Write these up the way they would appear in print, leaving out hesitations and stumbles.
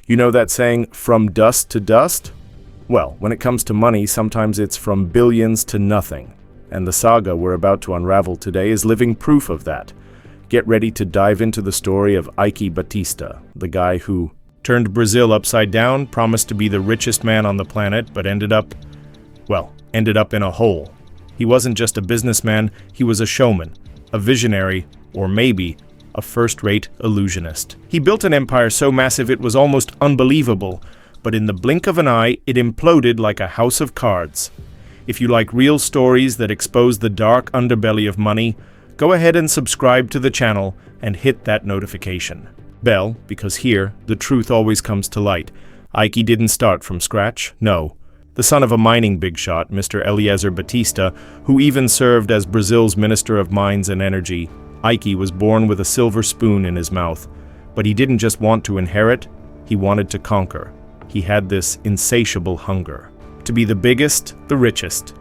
You know that saying, from dust to dust? Well, when it comes to money, sometimes it's from billions to nothing. And the saga we're about to unravel today is living proof of that. Get ready to dive into the story of Eike Batista, the guy who turned Brazil upside down, promised to be the richest man on the planet, but ended up in a hole. He wasn't just a businessman, he was a showman, a visionary, or maybe a first-rate illusionist. He built an empire so massive it was almost unbelievable, but in the blink of an eye, it imploded like a house of cards. If you like real stories that expose the dark underbelly of money, go ahead and subscribe to the channel and hit that notification bell, because here, the truth always comes to light. Eike didn't start from scratch, no. The son of a mining big shot, Mr. Eike Batista, who even served as Brazil's Minister of Mines and Energy, Eike was born with a silver spoon in his mouth. But he didn't just want to inherit, he wanted to conquer. He had this insatiable hunger to be the biggest, the richest.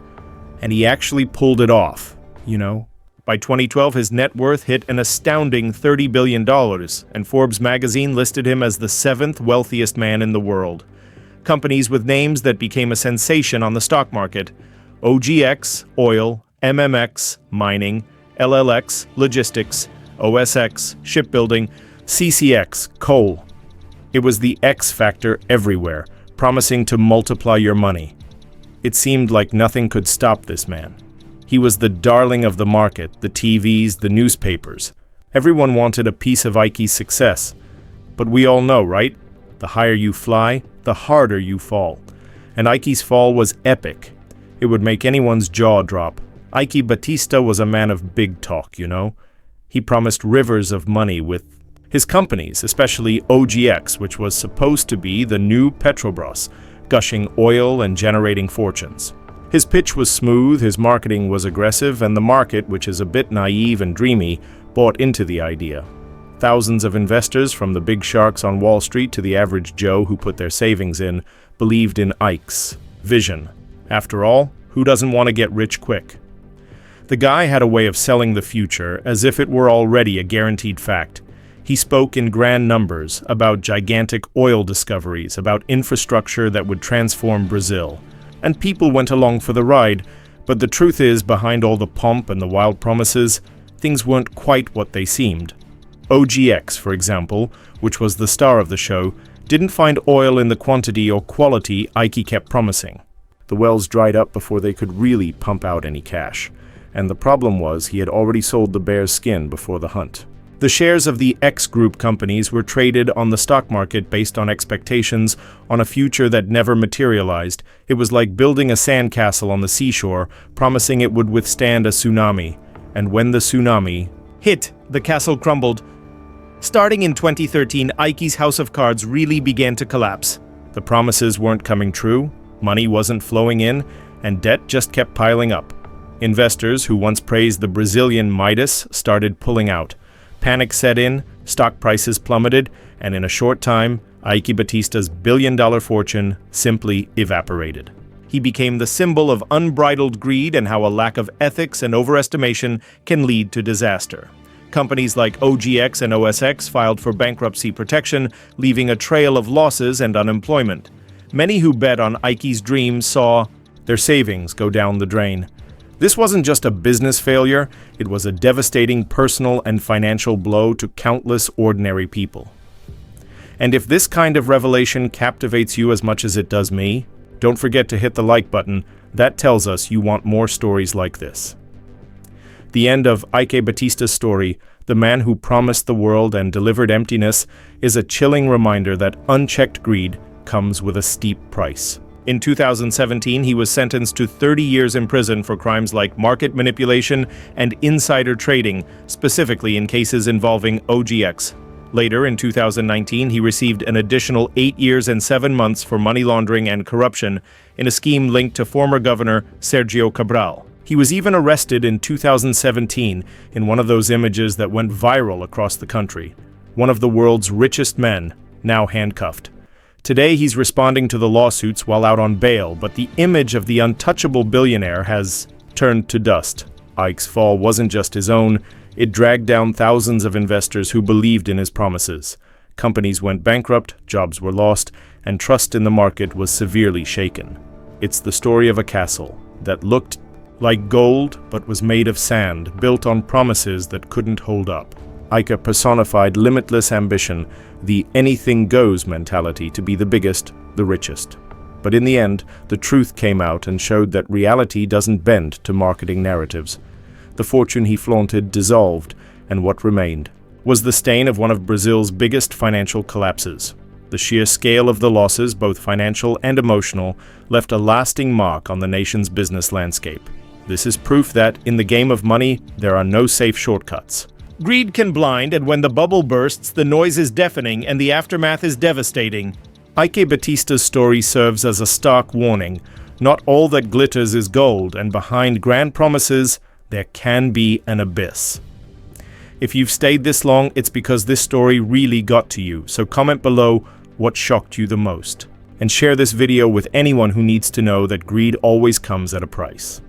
And he actually pulled it off, you know. By 2012, his net worth hit an astounding $30 billion, and Forbes magazine listed him as the 7th wealthiest man in the world. Companies with names that became a sensation on the stock market: OGX, oil; MMX, mining; LLX, logistics; OSX, shipbuilding; CCX, coal. It was the X factor everywhere, promising to multiply your money. It seemed like nothing could stop this man. He was the darling of the market, the TVs, the newspapers. Everyone wanted a piece of Eike's success. But we all know, right? The higher you fly, the harder you fall. And Eike's fall was epic. It would make anyone's jaw drop. Eike Batista was a man of big talk, you know. He promised rivers of money with his companies, especially OGX, which was supposed to be the new Petrobras, gushing oil and generating fortunes. His pitch was smooth, his marketing was aggressive, and the market, which is a bit naive and dreamy, bought into the idea. Thousands of investors, from the big sharks on Wall Street to the average Joe who put their savings in, believed in Eike's vision. After all, who doesn't want to get rich quick? The guy had a way of selling the future as if it were already a guaranteed fact. He spoke in grand numbers about gigantic oil discoveries, about infrastructure that would transform Brazil. And people went along for the ride, but the truth is, behind all the pomp and the wild promises, things weren't quite what they seemed. OGX, for example, which was the star of the show, didn't find oil in the quantity or quality Eike kept promising. The wells dried up before they could really pump out any cash. And the problem was he had already sold the bear's skin before the hunt. The shares of the X Group companies were traded on the stock market based on expectations on a future that never materialized. It was like building a sandcastle on the seashore, promising it would withstand a tsunami. And when the tsunami hit, the castle crumbled. Starting in 2013, Eike's house of cards really began to collapse. The promises weren't coming true, money wasn't flowing in, and debt just kept piling up. Investors who once praised the Brazilian Midas started pulling out. Panic set in, stock prices plummeted, and in a short time, Eike Batista's billion-dollar fortune simply evaporated. He became the symbol of unbridled greed and how a lack of ethics and overestimation can lead to disaster. Companies like OGX and OSX filed for bankruptcy protection, leaving a trail of losses and unemployment. Many who bet on Eike's dreams saw their savings go down the drain. This wasn't just a business failure, it was a devastating personal and financial blow to countless ordinary people. And if this kind of revelation captivates you as much as it does me, don't forget to hit the like button. That tells us you want more stories like this. The end of Eike Batista's story, the man who promised the world and delivered emptiness, is a chilling reminder that unchecked greed comes with a steep price. In 2017, he was sentenced to 30 years in prison for crimes like market manipulation and insider trading, specifically in cases involving OGX. Later, in 2019, he received an additional 8 years and 7 months for money laundering and corruption in a scheme linked to former governor Sergio Cabral. He was even arrested in 2017 in one of those images that went viral across the country. One of the world's richest men, now handcuffed. Today, he's responding to the lawsuits while out on bail, but the image of the untouchable billionaire has turned to dust. Eike's fall wasn't just his own, it dragged down thousands of investors who believed in his promises. Companies went bankrupt, jobs were lost, and trust in the market was severely shaken. It's the story of a castle that looked like gold but was made of sand, built on promises that couldn't hold up. Eike personified limitless ambition, the anything-goes mentality to be the biggest, the richest. But in the end, the truth came out and showed that reality doesn't bend to marketing narratives. The fortune he flaunted dissolved, and what remained was the stain of one of Brazil's biggest financial collapses. The sheer scale of the losses, both financial and emotional, left a lasting mark on the nation's business landscape. This is proof that, in the game of money, there are no safe shortcuts. Greed can blind, and when the bubble bursts, the noise is deafening and the aftermath is devastating. Eike Batista's story serves as a stark warning. Not all that glitters is gold, and behind grand promises, there can be an abyss. If you've stayed this long, it's because this story really got to you, so comment below what shocked you the most. And share this video with anyone who needs to know that greed always comes at a price.